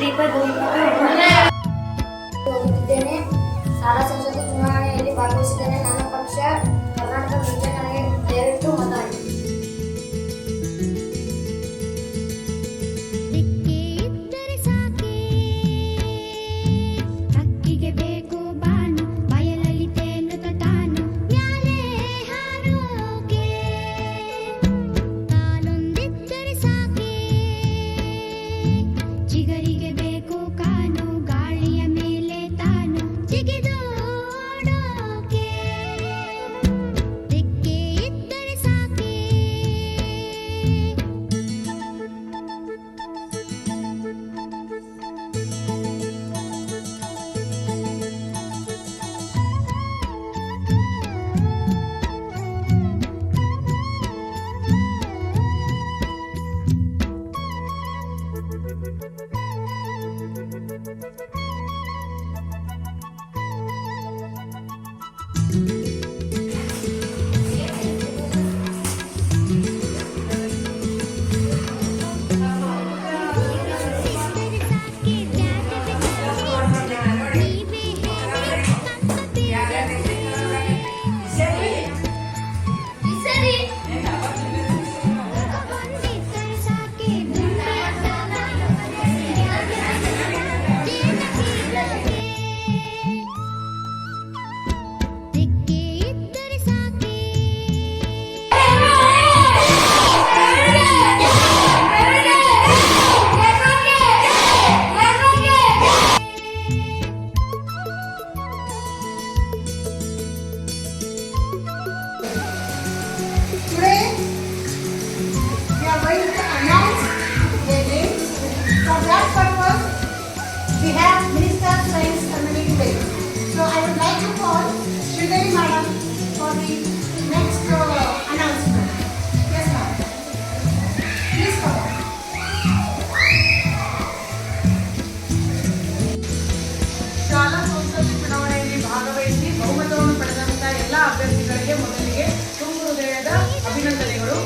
ದೀಪ ಹೋಗುತ್ತಿದ್ದೇನೆ. ಶಾಲಾ ಸಂಸದ ಚುನಾವಣೆಯಲ್ಲಿ ಭಾಗವಹಿಸಿದ್ದೇನೆ. ನನ್ನ ಪಕ್ಷ ಕರ್ನಾಟಕ ಬಿಜೆಪಿ. ನನಗೆ ದಯವಿಟ್ಟು ಮತ ಹಾಕಿ. We have Minister of Science coming today. So I would like to call Sridhari Madam for the next announcement. Yes, ma'am. Please come. ಶಾಲಾ ಸಂಸದ ಚುನಾವಣೆಯಲ್ಲಿ ಭಾಗವಹಿಸಿ ಬಹುಮತವನ್ನು ಪಡೆದಂತ ಎಲ್ಲ ಅಭ್ಯರ್ಥಿಗಳಿಗೆ ಮೊದಲಿಗೆ ತುಂಬ ಹೃದಯದ ಅಭಿನಂದನೆಗಳು.